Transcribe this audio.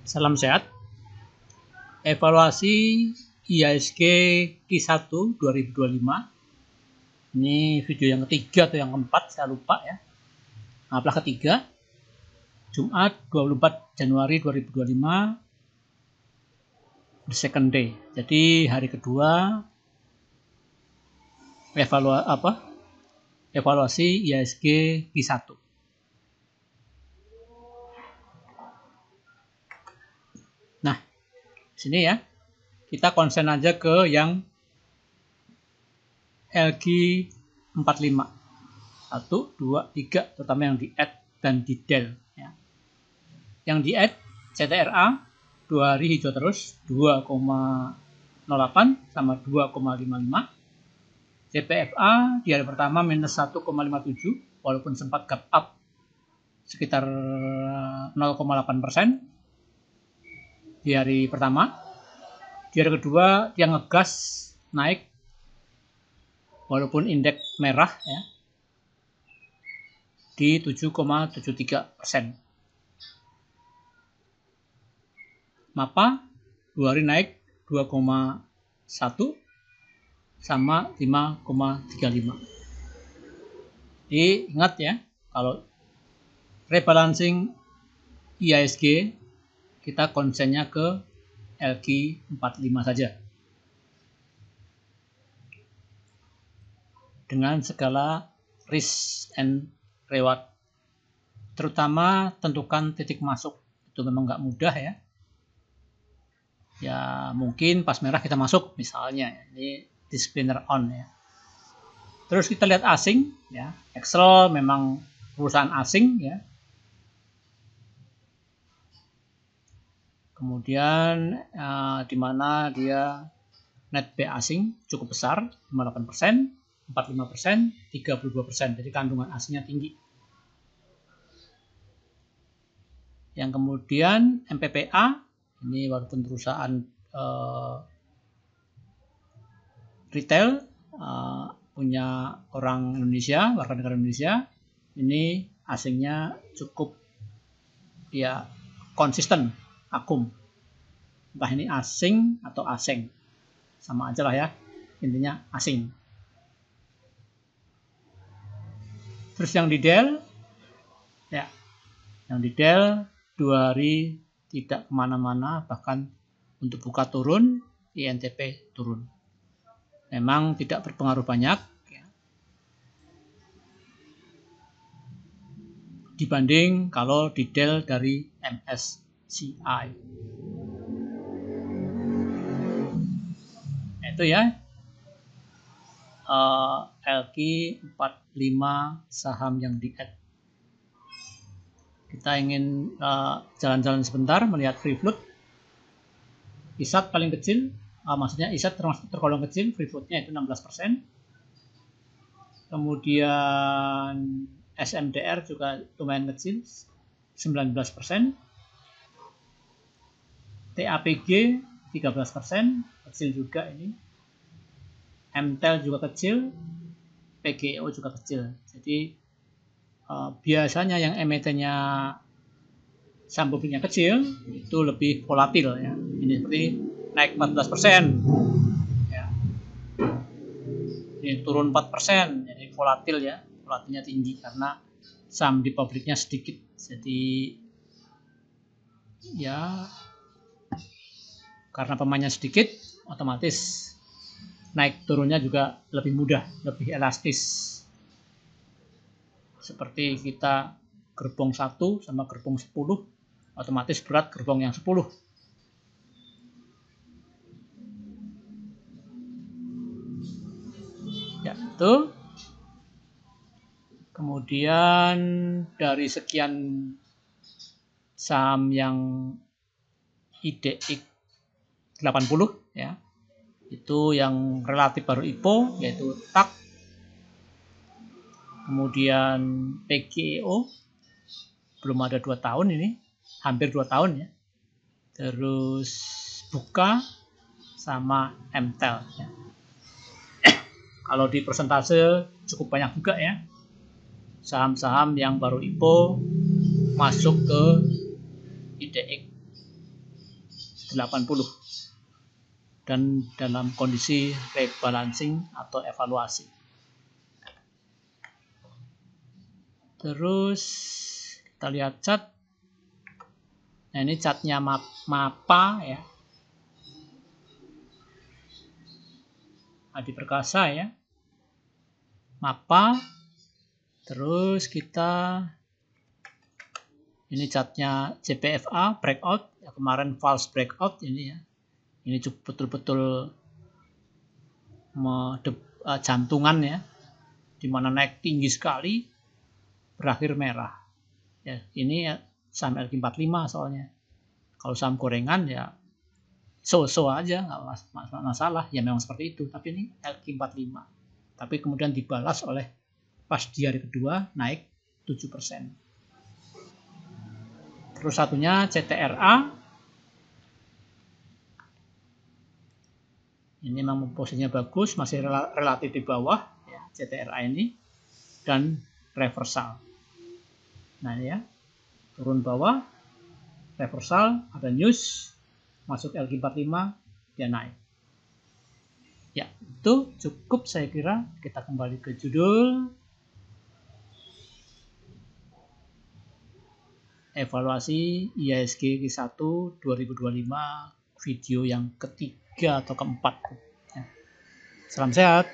Salam sehat. Evaluasi IHSG Q1 2025. Ini video yang ketiga atau yang keempat, saya lupa ya. Maaflah ketiga. Jumat 24 Januari 2025. The second day. Jadi hari kedua evaluasi IHSG Q1. Nah, sini ya, kita konsen aja ke yang LQ45. 1, 2, 3, terutama yang di add dan di del. Ya. Yang di add, CTRA 2 hari hijau terus, 2,08 sama 2,55. CPFA di hari pertama minus 1,57, walaupun sempat gap up sekitar 0,8%. Di hari pertama. Di hari kedua dia ngegas naik walaupun indeks merah ya di 7,73%. MAPA 2 hari naik 2,1 sama 5,35. Jadi ingat ya, kalau rebalancing IHSG kita konsennya ke LQ45 saja. Dengan segala risk and reward. Terutama tentukan titik masuk. Itu memang nggak mudah ya. Ya mungkin pas merah kita masuk misalnya. Ini disclaimer on ya. Terus kita lihat asing ya. Excel memang perusahaan asing ya. Kemudian di mana dia net B asing cukup besar, 58%, 45%, 32%. Jadi kandungan asingnya tinggi. Yang kemudian MPPA, ini walaupun perusahaan retail, punya orang Indonesia, warga negara Indonesia, ini asingnya cukup ya konsisten. Akum, entah ini asing atau asing, sama aja lah ya, intinya asing. Terus yang di del, ya, yang di del 2 hari tidak kemana-mana, bahkan untuk buka turun, INTP turun. Memang tidak berpengaruh banyak, ya. Dibanding kalau di del dari MSCI. Itu ya LQ45 saham yang di add. Kita ingin jalan-jalan sebentar melihat free float. ISAT paling kecil, maksudnya ISAT tergolong kecil, free floatnya itu 16%. Kemudian SMDR juga lumayan kecil, 19%. TAPG 13%, kecil juga ini. MTEL juga kecil, PGO juga kecil. Jadi biasanya yang MAT-nya saham publiknya kecil itu lebih volatil ya. Ini seperti naik 14%. Ya. Ini turun 4%, jadi volatil ya. Volatilnya tinggi karena saham di publiknya sedikit. Jadi ya karena pemainnya sedikit, otomatis naik turunnya juga lebih mudah, lebih elastis. Seperti kita gerbong 1 sama gerbong 10, otomatis berat gerbong yang 10. Ya, itu. Kemudian dari sekian saham yang IDX 80 ya, itu yang relatif baru IPO yaitu TAK, kemudian PGO belum ada 2 tahun ini, hampir 2 tahun ya, terus Buka sama MTEL ya. Kalau di persentase cukup banyak juga ya saham-saham yang baru IPO masuk ke IDX dan dalam kondisi rebalancing atau evaluasi. Terus kita lihat chart. Nah, ini chartnya MAPA ya. Adi Perkasa ya. MAPA. Terus kita ini chartnya JPFA breakout ya, kemarin false breakout ini ya. Ini betul-betul jantungan ya, dimana naik tinggi sekali berakhir merah ya. Ini ya, saham LQ45 soalnya. Kalau saham gorengan ya so-so aja, nggak masalah ya, memang seperti itu. Tapi ini LQ45, tapi kemudian dibalas oleh pas di hari kedua naik 7%. Terus satunya CTRA, ini memang posisinya bagus, masih relatif di bawah ya, CTRA ini, dan reversal. Nah ya, turun bawah, reversal, ada news, masuk LQ45, dia naik. Ya, itu cukup saya kira. Kita kembali ke judul. Evaluasi IHSG Q1 2025, video yang ketiga atau keempat. Ya. Salam sehat.